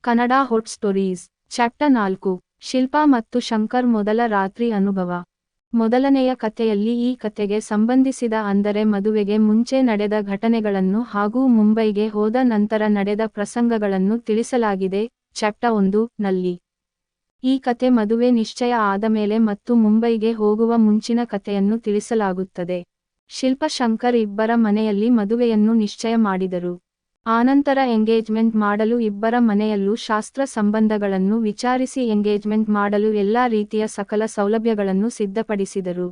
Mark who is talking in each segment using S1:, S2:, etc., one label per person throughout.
S1: Kannada hot stories chapter 4 Shilpa ಮತ್ತು ಶಂಕರ್ ಮೊದಲ ರಾತ್ರಿ ಅನುಭವ. ಮೊದಲನೆಯ ಕಥೆಯಲ್ಲಿ ಈ ಕಥೆಗೆ ಸಂಬಂಧಿಸಿದ ಅಂದರೆ ಮದುವೆಗೆ ಮುಂಚೆ ನಡೆದ ಘಟನೆಗಳನ್ನು ಹಾಗೂ ಮುಂಬೈಗೆ ಹೋದ ನಂತರ ನಡೆದ ಪ್ರಸಂಗಗಳನ್ನು ತಿಳಿಸಲಾಗಿದೆ. ಚಾಪ್ಟರ್ 1 ನಲ್ಲಿ ಈ ಕಥೆ ಮದುವೆ ನಿಶ್ಚಯ ಆದಮೇಲೆ ಮತ್ತು ಮುಂಬೈಗೆ ಹೋಗುವ ಮುಂಚಿನ ಕಥೆಯನ್ನು ತಿಳಿಸಲಾಗುತ್ತದೆ. ಶಿಲ್ಪಾ ಶಂಕರ್ ಇಬ್ಬರ ಮನೆಯಲ್ಲಿ ಮದುವೆಯನ್ನು ನಿಶ್ಚಯ ಮಾಡಿದರು. ಆನಂತರ ಎಂಗೇಜ್ಮೆಂಟ್ ಮಾಡಲು ಇಬ್ಬರ ಮನೆಯಲ್ಲೂ ಶಾಸ್ತ್ರ ಸಂಬಂಧಗಳನ್ನು ವಿಚಾರಿಸಿ ಎಂಗೇಜ್ಮೆಂಟ್ ಮಾಡಲು ಎಲ್ಲಾ ರೀತಿಯ ಸಕಲ ಸೌಲಭ್ಯಗಳನ್ನು ಸಿದ್ಧಪಡಿಸಿದರು.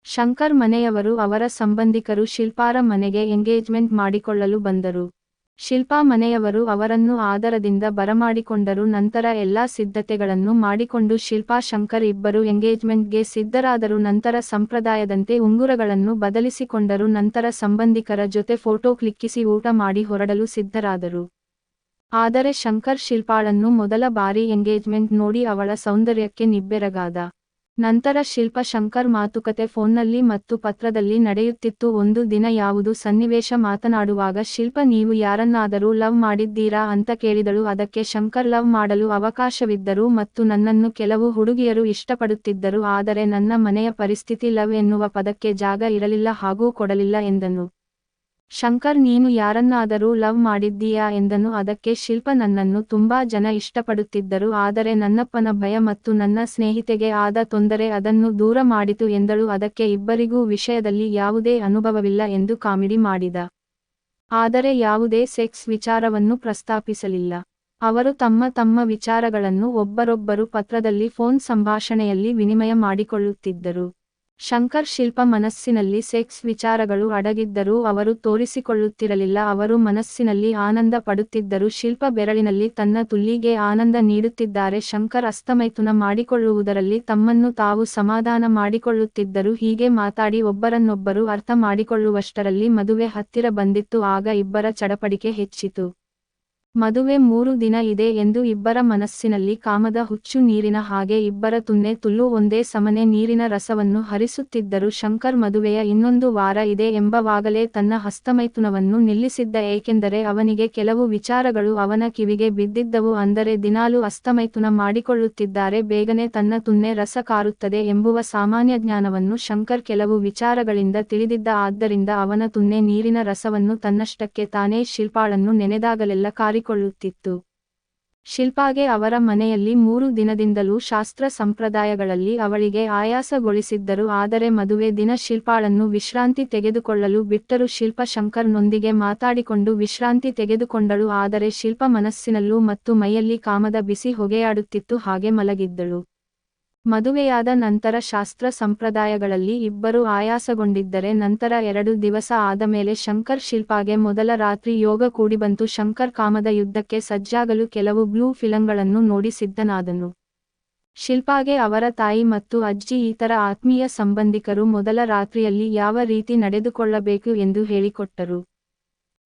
S1: ಶಂಕರ್ ಮನೆಯವರು ಅವರ ಸಂಬಂಧಿಕರು ಶಿಲ್ಪಾರ ಮನೆಗೆ ಎಂಗೇಜ್ಮೆಂಟ್ ಮಾಡಿಕೊಳ್ಳಲು ಬಂದರು. ಶಿಲ್ಪಾ ಮನೆಯವರು ಅವರನ್ನು ಆದರದಿಂದ ಬರಮಾಡಿಕೊಂಡರು. ನಂತರ ಎಲ್ಲಾ ಸಿದ್ಧತೆಗಳನ್ನು ಮಾಡಿಕೊಂಡು ಶಿಲ್ಪಾ ಶಂಕರ್ ಇಬ್ಬರು ಎಂಗೇಜ್ಮೆಂಟ್ಗೆ ಸಿದ್ಧರಾದರು. ನಂತರ ಸಂಪ್ರದಾಯದಂತೆ ಉಂಗುರಗಳನ್ನು ಬದಲಿಸಿಕೊಂಡರು. ನಂತರ ಸಂಬಂಧಿಕರ ಜೊತೆ ಫೋಟೋ ಕ್ಲಿಕ್ಕಿಸಿ ಊಟ ಮಾಡಿ ಹೊರಡಲು ಸಿದ್ಧರಾದರು. ಆದರೆ ಶಂಕರ್ ಶಿಲ್ಪಾಳನ್ನು ಮೊದಲ ಬಾರಿ ಎಂಗೇಜ್ಮೆಂಟ್ ನೋಡಿ ಅವಳ ಸೌಂದರ್ಯಕ್ಕೆ ನಿಬ್ಬೆರಗಾದ. ನಂತರ ಶಿಲ್ಪಾ ಶಂಕರ್ ಮಾತುಕತೆ ಫೋನ್ನಲ್ಲಿ ಮತ್ತು ಪತ್ರದಲ್ಲಿ ನಡೆಯುತ್ತಿತ್ತು. ಒಂದು ದಿನ ಯಾವುದು ಸನ್ನಿವೇಶ ಮಾತನಾಡುವಾಗ ಶಿಲ್ಪಾ ನೀವು ಯಾರನ್ನಾದರೂ ಲವ್ ಮಾಡಿದ್ದೀರಾ ಅಂತ ಕೇಳಿದಳು. ಅದಕ್ಕೆ ಶಂಕರ್ ಲವ್ ಮಾಡಲು ಅವಕಾಶವಿದ್ದರು ಮತ್ತು ನನ್ನನ್ನು ಕೆಲವು ಹುಡುಗಿಯರು ಇಷ್ಟಪಡುತ್ತಿದ್ದರು. ಆದರೆ ನನ್ನ ಮನೆಯ ಪರಿಸ್ಥಿತಿ ಲವ್ ಎನ್ನುವ ಪದಕ್ಕೆ ಜಾಗ ಇರಲಿಲ್ಲ ಹಾಗೂ ಕೊಡಲಿಲ್ಲ ಎಂದನು. ಶಂಕರ್ ನೀನು ಯಾರನ್ನಾದರೂ ಲವ್ ಮಾಡಿದ್ದೀಯಾ ಎಂದನು. ಅದಕ್ಕೆ ಶಿಲ್ಪಾ ನನ್ನನ್ನು ತುಂಬಾ ಜನ ಇಷ್ಟಪಡುತ್ತಿದ್ದರು. ಆದರೆ ನನ್ನಪ್ಪನ ಭಯ ಮತ್ತು ನನ್ನ ಸ್ನೇಹಿತೆಗೆ ಆದ ತೊಂದರೆ ಅದನ್ನು ದೂರ ಮಾಡಿತು ಎಂದಳು. ಅದಕ್ಕೆ ಇಬ್ಬರಿಗೂ ವಿಷಯದಲ್ಲಿ ಯಾವುದೇ ಅನುಭವವಿಲ್ಲ ಎಂದು ಕಾಮಿಡಿ ಮಾಡಿದ. ಆದರೆ ಯಾವುದೇ ಸೆಕ್ಸ್ ವಿಚಾರವನ್ನು ಪ್ರಸ್ತಾಪಿಸಲಿಲ್ಲ. ಅವರು ತಮ್ಮ ವಿಚಾರಗಳನ್ನು ಒಬ್ಬರೊಬ್ಬರು ಪತ್ರದಲ್ಲಿ ಫೋನ್ ಸಂಭಾಷಣೆಯಲ್ಲಿ ವಿನಿಮಯ ಮಾಡಿಕೊಳ್ಳುತ್ತಿದ್ದರು. ಶಂಕರ್ ಶಿಲ್ಪಾ ಮನಸ್ಸಿನಲ್ಲಿ ಸೆಕ್ಸ್ ವಿಚಾರಗಳು ಅಡಗಿದ್ದರೂ ಅವರು ತೋರಿಸಿಕೊಳ್ಳುತ್ತಿರಲಿಲ್ಲ. ಅವರು ಮನಸ್ಸಿನಲ್ಲಿ ಆನಂದ ಪಡುತ್ತಿದ್ದರು. ಶಿಲ್ಪಾ ಬೆರಳಿನಲ್ಲಿ ತನ್ನ ತುಲ್ಲಿಗೆ ಆನಂದ ನೀಡುತ್ತಿದ್ದಾರೆ. ಶಂಕರ್ ಅಸ್ತಮೈಥುನ ಮಾಡಿಕೊಳ್ಳುವುದರಲ್ಲಿ ತಮ್ಮನ್ನು ತಾವು ಸಮಾಧಾನ ಮಾಡಿಕೊಳ್ಳುತ್ತಿದ್ದರು. ಹೀಗೆ ಮಾತಾಡಿ ಒಬ್ಬರನ್ನೊಬ್ಬರು ಅರ್ಥ ಮಾಡಿಕೊಳ್ಳುವಷ್ಟರಲ್ಲಿ ಮದುವೆ ಹತ್ತಿರ ಬಂದಿತ್ತು. ಆಗ ಇಬ್ಬರ ಚಡಪಡಿಕೆ ಹೆಚ್ಚಿತು. ಮದುವೆ 3 ದಿನ ಇದೆ ಎಂದು ಇಬ್ಬರ ಮನಸ್ಸಿನಲ್ಲಿ ಕಾಮದ ಹುಚ್ಚು ನೀರಿನ ಹಾಗೆ ಇಬ್ಬರ ತುಲ್ಲು ಒಂದೇ ಸಮನೆ ನೀರಿನ ರಸವನ್ನು ಹರಿಸುತ್ತಿದ್ದರು. ಶಂಕರ್ ಮದುವೆಯ ಇನ್ನೊಂದು ವಾರ ಇದೆ ಎಂಬವಾಗಲೇ ತನ್ನ ಹಸ್ತಮೈಥುನವನ್ನು ನಿಲ್ಲಿಸಿದ್ದ. ಏಕೆಂದರೆ ಅವನಿಗೆ ಕೆಲವು ವಿಚಾರಗಳು ಅವನ ಕಿವಿಗೆ ಬಿದ್ದಿದ್ದವು. ಅಂದರೆ ದಿನಾಲೂ ಹಸ್ತಮೈಥುನ ಮಾಡಿಕೊಳ್ಳುತ್ತಿದ್ದಾರೆ, ಬೇಗನೆ ತನ್ನ ತುನ್ನೆ ರಸ ಕಾರುತ್ತದೆ ಎಂಬುವ ಸಾಮಾನ್ಯ ಜ್ಞಾನವನ್ನು ಶಂಕರ್ ಕೆಲವು ವಿಚಾರಗಳಿಂದ ತಿಳಿದಿದ್ದ. ಆದ್ದರಿಂದ ಅವನ ತುನ್ನೆ ನೀರಿನ ರಸವನ್ನು ತನ್ನಷ್ಟಕ್ಕೆ ತಾನೇ ಶಿಲ್ಪಾಳನ್ನು ನೆನೆದಾಗಲೆಲ್ಲ ಕಾರಿಕೊಳ್ಳುತ್ತಿತ್ತು. ಶಿಲ್ಪಾಗೆ ಅವರ ಮನೆಯಲ್ಲಿ 3 ದಿನದಿಂದಲೂ ಶಾಸ್ತ್ರ ಸಂಪ್ರದಾಯಗಳಲ್ಲಿ ಅವಳಿಗೆ ಆಯಾಸಗೊಳಿಸಿದ್ದರು. ಆದರೆ ಮದುವೆ ದಿನ ಶಿಲ್ಪಾಳನ್ನು ವಿಶ್ರಾಂತಿ ತೆಗೆದುಕೊಳ್ಳಲು ಬಿಟ್ಟರು. ಶಿಲ್ಪಾ ಶಂಕರ್ನೊಂದಿಗೆ ಮಾತಾಡಿಕೊಂಡು ವಿಶ್ರಾಂತಿ ತೆಗೆದುಕೊಂಡಳು. ಆದರೆ ಶಿಲ್ಪಾ ಮನಸ್ಸಿನಲ್ಲೂ ಮತ್ತು ಮೈಯಲ್ಲಿ ಕಾಮದ ಬಿಸಿ ಹೊಗೆಯಾಡುತ್ತಿತ್ತು. ಹಾಗೆ ಮಲಗಿದ್ದಳು. ಮದುವೆಯಾದ ನಂತರ ಶಾಸ್ತ್ರ ಸಂಪ್ರದಾಯಗಳಲ್ಲಿ ಇಬ್ಬರು ಆಯಾಸಗೊಂಡಿದ್ದರೆ ನಂತರ 2 ದಿವಸ ಆದಮೇಲೆ ಶಂಕರ್ ಶಿಲ್ಪಾಗೆ ಮೊದಲ ರಾತ್ರಿ ಯೋಗ ಕೂಡಿಬಂತು. ಶಂಕರ್ ಕಾಮದ ಯುದ್ಧಕ್ಕೆ ಸಜ್ಜಾಗಲು ಕೆಲವು ಬ್ಲೂ ಫಿಲಂಗಳನ್ನು ನೋಡಿ ಸಿದ್ಧನಾದನು. ಶಿಲ್ಪಾಗೆ ಅವರ ತಾಯಿ ಮತ್ತು ಅಜ್ಜಿ ಇತರ ಆತ್ಮೀಯ ಸಂಬಂಧಿಕರು ಮೊದಲ ರಾತ್ರಿಯಲ್ಲಿ ಯಾವ ರೀತಿ ನಡೆದುಕೊಳ್ಳಬೇಕು ಎಂದು ಹೇಳಿಕೊಟ್ಟರು.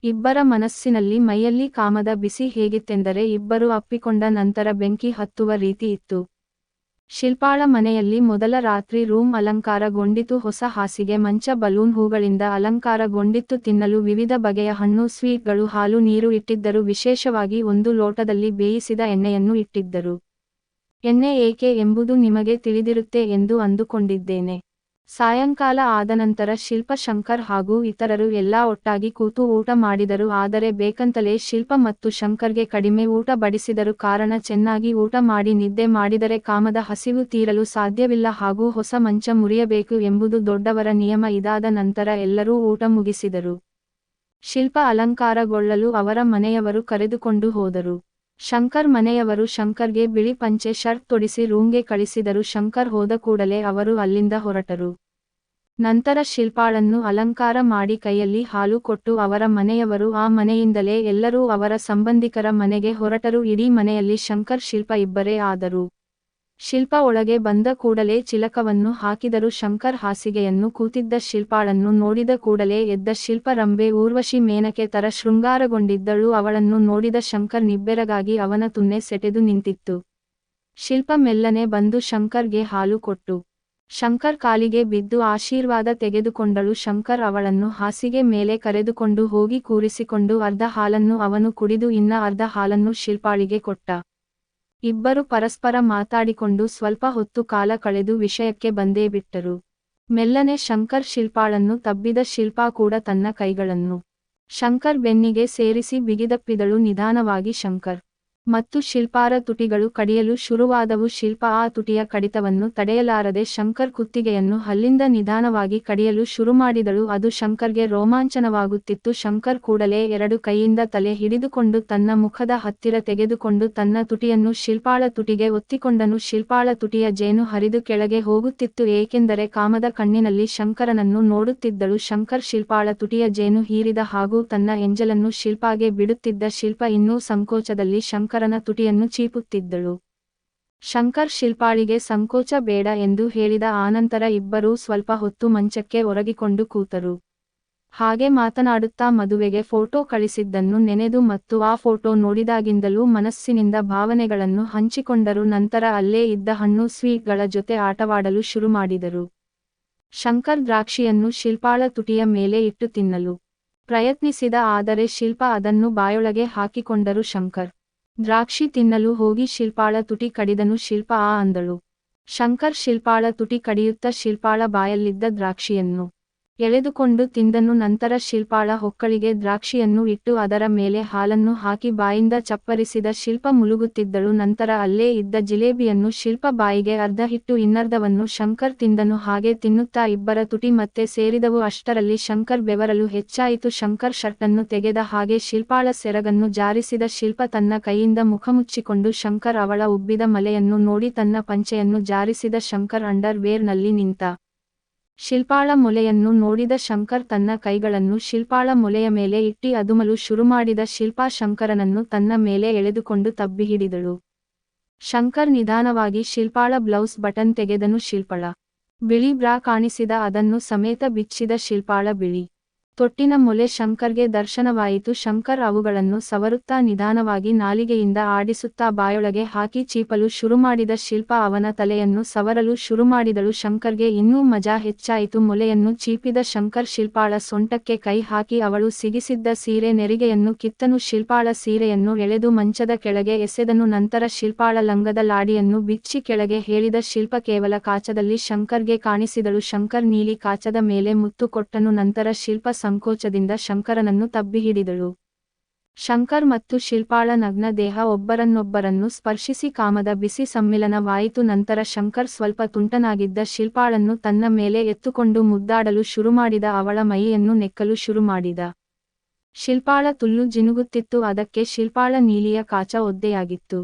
S1: ಇಬ್ಬರ ಮನಸ್ಸಿನಲ್ಲಿ ಮೈಯಲ್ಲಿ ಕಾಮದ ಬಿಸಿ ಹೇಗಿತ್ತೆಂದರೆ ಇಬ್ಬರು ಅಪ್ಪಿಕೊಂಡ ನಂತರ ಬೆಂಕಿ ಹತ್ತುವ ರೀತಿ ಇತ್ತು. ಶಿಲ್ಪಾಳ ಮನೆಯಲ್ಲಿ ಮೊದಲ ರಾತ್ರಿ ರೂಮ್ ಅಲಂಕಾರಗೊಂಡಿತು. ಹೊಸ ಹಾಸಿಗೆ, ಮಂಚ, ಬಲೂನ್, ಹೂಗಳಿಂದ ಅಲಂಕಾರಗೊಂಡಿತ್ತು. ತಿನ್ನಲು ವಿವಿಧ ಬಗೆಯ ಹಣ್ಣು, ಸ್ವೀಟ್ಗಳು, ಹಾಲು, ನೀರು ಇಟ್ಟಿದ್ದರು. ವಿಶೇಷವಾಗಿ ಒಂದು ಲೋಟದಲ್ಲಿ ಬೇಯಿಸಿದ ಎಣ್ಣೆಯನ್ನು ಇಟ್ಟಿದ್ದರು. ಎಣ್ಣೆ ಏಕೆ ಎಂಬುದು ನಿಮಗೆ ತಿಳಿದಿರುತ್ತೆ ಎಂದು ಅಂದುಕೊಂಡಿದ್ದೇನೆ. ಸಾಯಂಕಾಲ ಆದನಂತರ ಶಿಲ್ಪಾ ಶಂಕರ್ ಹಾಗೂ ಇತರರು ಎಲ್ಲಾ ಒಟ್ಟಾಗಿ ಕೂತು ಊಟ ಮಾಡಿದರು. ಆದರೆ ಬೇಕಂತಲೇ ಶಿಲ್ಪಾ ಮತ್ತು ಶಂಕರ್ಗೆ ಕಡಿಮೆ ಊಟ ಬಡಿಸಿದರು. ಕಾರಣ ಚೆನ್ನಾಗಿ ಊಟ ಮಾಡಿ ನಿದ್ದೆ ಮಾಡಿದರೆ ಕಾಮದ ಹಸಿವು ತೀರಲು ಸಾಧ್ಯವಿಲ್ಲ ಹಾಗೂ ಹೊಸ ಮಂಚ ಮುರಿಯಬೇಕು ಎಂಬುದು ದೊಡ್ಡವರ ನಿಯಮ. ಇದಾದ ನಂತರ ಎಲ್ಲರೂ ಊಟ ಮುಗಿಸಿದರು. ಶಿಲ್ಪಾ ಅಲಂಕಾರಗೊಳ್ಳಲು ಅವರ ಮನೆಯವರು ಕರೆದುಕೊಂಡು ಹೋದರು. ಶಂಕರ್ ಮನೆಯವರು ಶಂಕರ್ಗೆ ಬಿಳಿ ಪಂಚೆ ಶರ್ಟ್ ತೊಡಿಸಿ ರೂಮ್ಗೆ ಕಳಿಸಿದರು. ಶಂಕರ್ ಹೋದ ಕೂಡಲೇ ಅವರು ಅಲ್ಲಿಂದ ಹೊರಟರು. ನಂತರ ಶಿಲ್ಪಾಳನ್ನು ಅಲಂಕಾರ ಮಾಡಿ ಕೈಯಲ್ಲಿ ಹಾಲು ಕೊಟ್ಟು ಅವರ ಮನೆಯವರು ಆ ಮನೆಯಿಂದಲೇ ಎಲ್ಲರೂ ಅವರ ಸಂಬಂಧಿಕರ ಮನೆಗೆ ಹೊರಟರು. ಇಡೀ ಮನೆಯಲ್ಲಿ ಶಂಕರ್ ಶಿಲ್ಪಾ ಇಬ್ಬರೇ ಆದರು. ಶಿಲ್ಪಾ ಒಳಗೆ ಬಂದ ಕೂಡಲೇ ಚಿಲಕವನ್ನು ಹಾಕಿದರು. ಶಂಕರ್ ಹಾಸಿಗೆಯನ್ನು ಕೂತಿದ್ದ ಶಿಲ್ಪಾಳನ್ನು ನೋಡಿದ ಕೂಡಲೇ ಎದ್ದ. ಶಿಲ್ಪಾ ರಂಬೆ ಊರ್ವಶಿ ಮೇನಕೆ ತರ ಶೃಂಗಾರಗೊಂಡಿದ್ದಳು. ಅವಳನ್ನು ನೋಡಿದ ಶಂಕರ್ ನಿಬ್ಬೆರಗಾಗಿ ಅವನ ತುನ್ನೆ ಸೆಟೆದು ನಿಂತಿತ್ತು. ಶಿಲ್ಪಾ ಮೆಲ್ಲನೆ ಬಂದು ಶಂಕರ್ಗೆ ಹಾಲು ಕೊಟ್ಟು ಶಂಕರ್ ಕಾಲಿಗೆ ಬಿದ್ದು ಆಶೀರ್ವಾದ ತೆಗೆದುಕೊಂಡಳು. ಶಂಕರ್ ಅವಳನ್ನು ಹಾಸಿಗೆ ಮೇಲೆ ಕರೆದುಕೊಂಡು ಹೋಗಿ ಕೂರಿಸಿಕೊಂಡು ಅರ್ಧ ಹಾಲನ್ನು ಅವನು ಕುಡಿದು ಇನ್ನ ಅರ್ಧ ಹಾಲನ್ನು ಶಿಲ್ಪಾಳಿಗೆ ಕೊಟ್ಟ. ಇಬ್ಬರು ಪರಸ್ಪರ ಮಾತಾಡಿಕೊಂಡು ಸ್ವಲ್ಪ ಹೊತ್ತು ಕಾಲ ಕಳೆದು ವಿಷಯಕ್ಕೆ ಬಂದೇ ಬಿಟ್ಟರು. ಮೆಲ್ಲನೆ ಶಂಕರ್ ಶಿಲ್ಪಾಳನ್ನು ತಬ್ಬಿದ. ಶಿಲ್ಪಾ ಕೂಡ ತನ್ನ ಕೈಗಳನ್ನು ಶಂಕರ್ ಬೆನ್ನಿಗೆ ಸೇರಿಸಿ ಬಿಗಿದಪ್ಪಿದಳು. ನಿಧಾನವಾಗಿ ಶಂಕರ್ ಮತ್ತು ಶಿಲ್ಪಾರ ತುಟಿಗಳು ಕಡಿಯಲು ಶುರುವಾದವು. ಶಿಲ್ಪಾ ಆ ತುಟಿಯ ಕಡಿತವನ್ನು ತಡೆಯಲಾರದೆ ಶಂಕರ್ ಕುತ್ತಿಗೆಯನ್ನು ಹಲ್ಲಿಂದ ನಿಧಾನವಾಗಿ ಕಡಿಯಲು ಶುರುಮಾಡಿದಳು. ಅದು ಶಂಕರ್ಗೆ ರೋಮಾಂಚನವಾಗುತ್ತಿತ್ತು. ಶಂಕರ್ ಕೂಡಲೇ ಎರಡು ಕೈಯಿಂದ ತಲೆ ಹಿಡಿದುಕೊಂಡು ತನ್ನ ಮುಖದ ಹತ್ತಿರ ತೆಗೆದುಕೊಂಡು ತನ್ನ ತುಟಿಯನ್ನು ಶಿಲ್ಪಾಳ ತುಟಿಗೆ ಒತ್ತಿಕೊಂಡನು. ಶಿಲ್ಪಾಳ ತುಟಿಯ ಜೇನು ಹರಿದು ಕೆಳಗೆ ಹೋಗುತ್ತಿತ್ತು, ಏಕೆಂದರೆ ಕಾಮದ ಕಣ್ಣಿನಲ್ಲಿ ಶಂಕರನನ್ನು ನೋಡುತ್ತಿದ್ದಳು. ಶಂಕರ್ ಶಿಲ್ಪಾಳ ತುಟಿಯ ಜೇನು ಹೀರಿದ ಹಾಗೂ ತನ್ನ ಎಂಜಲನ್ನು ಶಿಲ್ಪಾಗೆ ಬಿಡುತ್ತಿದ್ದ. ಶಿಲ್ಪ ಇನ್ನೂ ಸಂಕೋಚದಲ್ಲಿ ಶಂಕರನ ತುಟಿಯನ್ನು ಚೀಪುತ್ತಿದ್ದಳು. ಶಂಕರ್ ಶಿಲ್ಪಾಳಿಗೆ ಸಂಕೋಚ ಬೇಡ ಎಂದು ಹೇಳಿದ. ಆನಂತರ ಇಬ್ಬರೂ ಸ್ವಲ್ಪ ಹೊತ್ತು ಮಂಚಕ್ಕೆ ಒರಗಿಕೊಂಡು ಕೂತರು. ಹಾಗೆ ಮಾತನಾಡುತ್ತಾ ಮದುವೆಗೆ ಫೋಟೋ ಕಳಿಸಿದ್ದನ್ನು ನೆನೆದು ಮತ್ತು ಆ ಫೋಟೋ ನೋಡಿದಾಗಿಂದಲೂ ಮನಸ್ಸಿನಿಂದ ಭಾವನೆಗಳನ್ನು ಹಂಚಿಕೊಂಡರು. ನಂತರ ಅಲ್ಲೇ ಇದ್ದ ಹಣ್ಣು ಸ್ವೀಟ್ಗಳ ಜೊತೆ ಆಟವಾಡಲು ಶುರುಮಾಡಿದರು. ಶಂಕರ್ ದ್ರಾಕ್ಷಿಯನ್ನು ಶಿಲ್ಪಾಳ ತುಟಿಯ ಮೇಲೆ ಇಟ್ಟು ತಿನ್ನಲು ಪ್ರಯತ್ನಿಸಿದ, ಆದರೆ ಶಿಲ್ಪಾ ಅದನ್ನು ಬಾಯೊಳಗೆ ಹಾಕಿಕೊಂಡರು. ಶಂಕರ್ ದ್ರಾಕ್ಷಿ ತಿನ್ನಲು ಹೋಗಿ ಶಿಲ್ಪಾಳ ತುಟಿ ಕಡಿದನು. ಶಿಲ್ಪಾ ಆ ಅಂದಳು. ಶಂಕರ್ ಶಿಲ್ಪಾಳ ತುಟಿ ಕಡಿಯುತ್ತಾ ಶಿಲ್ಪಾಳ ಬಾಯಲ್ಲಿದ್ದ ದ್ರಾಕ್ಷಿಯನ್ನು ಎಳೆದುಕೊಂಡು ತಿಂದನು. ನಂತರ ಶಿಲ್ಪಾಳ ಹೊಕ್ಕಳಿಗೆ ದ್ರಾಕ್ಷಿಯನ್ನು ಇಟ್ಟು ಅದರ ಮೇಲೆ ಹಾಲನ್ನು ಹಾಕಿ ಬಾಯಿಂದ ಚಪ್ಪರಿಸಿದ. ಶಿಲ್ಪ ಮುಳುಗುತ್ತಿದ್ದಳು. ನಂತರ ಅಲ್ಲೇ ಇದ್ದ ಜಿಲೇಬಿಯನ್ನು ಶಿಲ್ಪ ಬಾಯಿಗೆ ಅರ್ಧ ಹಿಟ್ಟು ಇನ್ನರ್ಧವನ್ನು ಶಂಕರ್ ತಿಂದನು. ಹಾಗೆ ತಿನ್ನುತ್ತಾ ಇಬ್ಬರ ತುಟಿ ಮತ್ತೆ ಸೇರಿದವು. ಅಷ್ಟರಲ್ಲಿ ಶಂಕರ್ ಬೆವರಲು ಹೆಚ್ಚಾಯಿತು. ಶಂಕರ್ ಶರ್ಟನ್ನು ತೆಗೆದ ಹಾಗೆ ಶಿಲ್ಪಾಳ ಸೆರಗನ್ನು ಜಾರಿಸಿದ. ಶಿಲ್ಪ ತನ್ನ ಕೈಯಿಂದ ಮುಖಮುಚ್ಚಿಕೊಂಡು ಶಂಕರ್ ಅವಳ ಉಬ್ಬಿದ ಮಲೆಯನ್ನು ನೋಡಿ ತನ್ನ ಪಂಚೆಯನ್ನು ಜಾರಿಸಿದ. ಶಂಕರ್ ಅಂಡರ್ ವೇರ್ ನಲ್ಲಿ ನಿಂತ. ಶಿಲ್ಪಾಳ ಮೊಲೆಯನ್ನು ನೋಡಿದ ಶಂಕರ್ ತನ್ನ ಕೈಗಳನ್ನು ಶಿಲ್ಪಾಳ ಮೊಲೆಯ ಮೇಲೆ ಇಟ್ಟಿ ಅದುಮಲು ಶುರುಮಾಡಿದ. ಶಿಲ್ಪಾ ಶಂಕರನನ್ನು ತನ್ನ ಮೇಲೆ ಎಳೆದುಕೊಂಡು ತಬ್ಬಿ ಹಿಡಿದಳು. ಶಂಕರ್ ನಿಧಾನವಾಗಿ ಶಿಲ್ಪಾಳ ಬ್ಲೌಸ್ ಬಟನ್ ತೆಗೆದನು. ಶಿಲ್ಪಾಳ ಬಿಳಿ ಬ್ರಾ ಕಾಣಿಸಿದ. ಅದನ್ನು ಸಮೇತ ಬಿಚ್ಚಿದ. ಶಿಲ್ಪಾಳ ಬಿಳಿ ತೊಟ್ಟಿನ ಮೊಲೆ ಶಂಕರ್ಗೆ ದರ್ಶನವಾಯಿತು. ಶಂಕರ್ ಅವುಗಳನ್ನು ಸವರುತ್ತಾ ನಿಧಾನವಾಗಿ ನಾಲಿಗೆಯಿಂದ ಆಡಿಸುತ್ತಾ ಬಾಯೊಳಗೆ ಹಾಕಿ ಚೀಪಲು ಶುರುಮಾಡಿದ. ಶಿಲ್ಪಾ ಅವನ ತಲೆಯನ್ನು ಸವರಲು ಶುರುಮಾಡಿದಳು. ಶಂಕರ್ಗೆ ಇನ್ನೂ ಮಜಾ ಹೆಚ್ಚಾಯಿತು. ಮೊಲೆಯನ್ನು ಚೀಪಿದ ಶಂಕರ್ ಶಿಲ್ಪಾಳ ಸೊಂಟಕ್ಕೆ ಕೈ ಹಾಕಿ ಅವಳು ಸಿಗಿಸಿದ್ದ ಸೀರೆ ನೆರಿಗೆಯನ್ನು ಕಿತ್ತನು. ಶಿಲ್ಪಾಳ ಸೀರೆಯನ್ನು ಎಳೆದು ಮಂಚದ ಕೆಳಗೆ ಎಸೆದನು. ನಂತರ ಶಿಲ್ಪಾಳ ಲಂಗದ ಲಾಡಿಯನ್ನು ಬಿಚ್ಚಿ ಕೆಳಗೆ ಹೇಳಿದ. ಶಿಲ್ಪ ಕೇವಲ ಕಾಚದಲ್ಲಿ ಶಂಕರ್ಗೆ ಕಾಣಿಸಿದಳು. ಶಂಕರ್ ನೀಲಿ ಕಾಚದ ಮೇಲೆ ಮುತ್ತು ಕೊಟ್ಟನು. ನಂತರ ಶಿಲ್ಪ ಸಂಕೋಚದಿಂದ ಶಂಕರನನ್ನು ತಬ್ಬಿ ಹಿಡಿದಳು. ಶಂಕರ್ ಮತ್ತು ಶಿಲ್ಪಾಳ ನಗ್ನ ದೇಹ ಒಬ್ಬರನ್ನೊಬ್ಬರನ್ನು ಸ್ಪರ್ಶಿಸಿ ಕಾಮದ ಬಿಸಿ ಸಮ್ಮಿಲನವಾಯಿತು. ನಂತರ ಶಂಕರ್ ಸ್ವಲ್ಪ ತುಂಟನಾಗಿದ್ದ ಶಿಲ್ಪಾಳನ್ನು ತನ್ನ ಮೇಲೆ ಎತ್ತುಕೊಂಡು ಮುದ್ದಾಡಲು ಶುರುಮಾಡಿದ. ಅವಳ ಮೈಯನ್ನು ನೆಕ್ಕಲು ಶುರುಮಾಡಿದ. ಶಿಲ್ಪಾಳ ತುಲ್ಲು ಜಿನುಗುತ್ತಿತ್ತು. ಅದಕ್ಕೆ ಶಿಲ್ಪಾಳ ನೀಲಿಯ ಕಾಚ ಒದ್ದೆಯಾಗಿತ್ತು.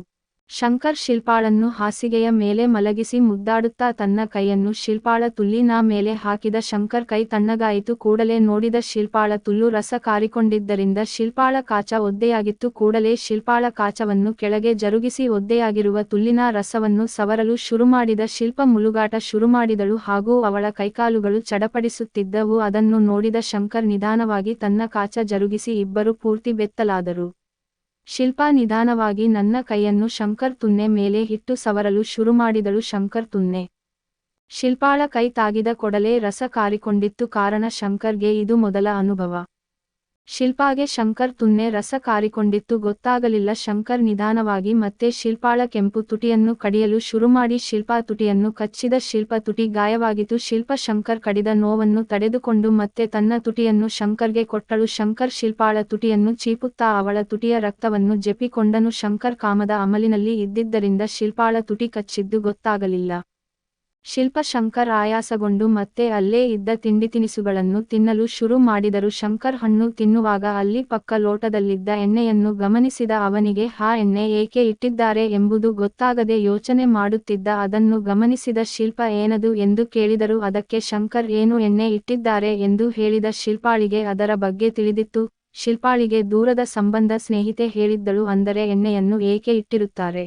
S1: ಶಂಕರ್ ಶಿಲ್ಪಾಳನ್ನು ಹಾಸಿಗೆಯ ಮೇಲೆ ಮಲಗಿಸಿ ಮುದ್ದಾಡುತ್ತಾ ತನ್ನ ಕೈಯನ್ನು ಶಿಲ್ಪಾಳ ತುಲ್ಲಿನ ಮೇಲೆ ಹಾಕಿದ. ಶಂಕರ್ ಕೈ ತಣ್ಣಗಾಯಿತು. ಕೂಡಲೇ ನೋಡಿದ ಶಿಲ್ಪಾಳ ತುಲ್ಲು ರಸ ಕಾರಿಕೊಂಡಿದ್ದರಿಂದ ಶಿಲ್ಪಾಳ ಕಾಚ ಒದ್ದೆಯಾಗಿತ್ತು. ಕೂಡಲೇ ಶಿಲ್ಪಾಳ ಕಾಚವನ್ನು ಕೆಳಗೆ ಜರುಗಿಸಿ ಒದ್ದೆಯಾಗಿರುವ ತುಲ್ಲಿನ ರಸವನ್ನು ಸವರಲು ಶುರುಮಾಡಿದ. ಶಿಲ್ಪ ಮುಳುಗಾಟ ಶುರುಮಾಡಿದಳು ಹಾಗೂ ಅವಳ ಕೈಕಾಲುಗಳು ಚಡಪಡಿಸುತ್ತಿದ್ದವು. ಅದನ್ನು ನೋಡಿದ ಶಂಕರ್ ನಿಧಾನವಾಗಿ ತನ್ನ ಕಾಚ ಜರುಗಿಸಿ ಇಬ್ಬರು ಪೂರ್ತಿ ಬೆತ್ತಲಾದರು. ಶಿಲ್ಪಾ ನಿಧಾನವಾಗಿ ನನ್ನ ಕೈಯನ್ನು ಶಂಕರ್ ತುನ್ನೆ ಮೇಲೆ ಇಟ್ಟು ಸವರಲು ಶುರುಮಾಡಿದಳು. ಶಂಕರ್ ತುನ್ನೆ ಶಿಲ್ಪಾಳ ಕೈ ತಾಗಿದ ಕೊಡಲೇ ರಸ ಕಾರಿಕೊಂಡಿತ್ತು. ಕಾರಣ ಶಂಕರ್ಗೆ ಇದು ಮೊದಲ ಅನುಭವ. ಶಿಲ್ಪಾಗೆ ಶಂಕರ್ ತುನ್ನೆ ರಸ ಕಾರಿಕೊಂಡಿತ್ತು ಗೊತ್ತಾಗಲಿಲ್ಲ. ಶಂಕರ್ ನಿಧಾನವಾಗಿ ಮತ್ತೆ ಶಿಲ್ಪಾಳ ಕೆಂಪು ತುಟಿಯನ್ನು ಕಡಿಯಲು ಶುರುಮಾಡಿ ಶಿಲ್ಪಾ ತುಟಿಯನ್ನು ಕಚ್ಚಿದ. ಶಿಲ್ಪ ತುಟಿ ಗಾಯವಾಗಿತ್ತು. ಶಿಲ್ಪ ಶಂಕರ್ ಕಡಿದ ನೋವನ್ನು ತಡೆದುಕೊಂಡು ಮತ್ತೆ ತನ್ನ ತುಟಿಯನ್ನು ಶಂಕರ್ಗೆ ಕೊಟ್ಟಳು. ಶಂಕರ್ ಶಿಲ್ಪಾಳ ತುಟಿಯನ್ನು ಚೀಪುತ್ತಾ ಅವಳ ತುಟಿಯ ರಕ್ತವನ್ನು ಜೆಪಿಕೊಂಡನು. ಶಂಕರ್ ಕಾಮದ ಅಮಲಿನಲ್ಲಿ ಇದ್ದಿದ್ದರಿಂದ ಶಿಲ್ಪಾಳ ತುಟಿ ಕಚ್ಚಿದ್ದು ಗೊತ್ತಾಗಲಿಲ್ಲ. ಶಿಲ್ಪ ಶಂಕರ್ ಆಯಾಸಗೊಂಡು ಮತ್ತೆ ಅಲ್ಲೇ ಇದ್ದ ತಿಂಡಿತಿನಿಸುಗಳನ್ನು ತಿನ್ನಲು ಶುರು ಮಾಡಿದರು. ಶಂಕರ್ ಹಣ್ಣು ತಿನ್ನುವಾಗ ಅಲ್ಲಿ ಪಕ್ಕ ಲೋಟದಲ್ಲಿದ್ದ ಎಣ್ಣೆಯನ್ನು ಗಮನಿಸಿದ. ಅವನಿಗೆ ಆ ಎಣ್ಣೆ ಏಕೆ ಇಟ್ಟಿದ್ದಾರೆ ಎಂಬುದು ಗೊತ್ತಾಗದೆ ಯೋಚನೆ ಮಾಡುತ್ತಿದ್ದ. ಅದನ್ನು ಗಮನಿಸಿದ ಶಿಲ್ಪ ಏನದು ಎಂದು ಕೇಳಿದರು. ಅದಕ್ಕೆ ಶಂಕರ್ ಏನು ಎಣ್ಣೆ ಇಟ್ಟಿದ್ದಾರೆ ಎಂದು ಹೇಳಿದ. ಶಿಲ್ಪಾಳಿಗೆ ಅದರ ಬಗ್ಗೆ ತಿಳಿದಿತ್ತು. ಶಿಲ್ಪಾಳಿಗೆ ದೂರದ ಸಂಬಂಧ ಸ್ನೇಹಿತೆ ಹೇಳಿದ್ದಳು. ಅಂದರೆ ಎಣ್ಣೆಯನ್ನು ಏಕೆ ಇಟ್ಟಿರುತ್ತಾರೆ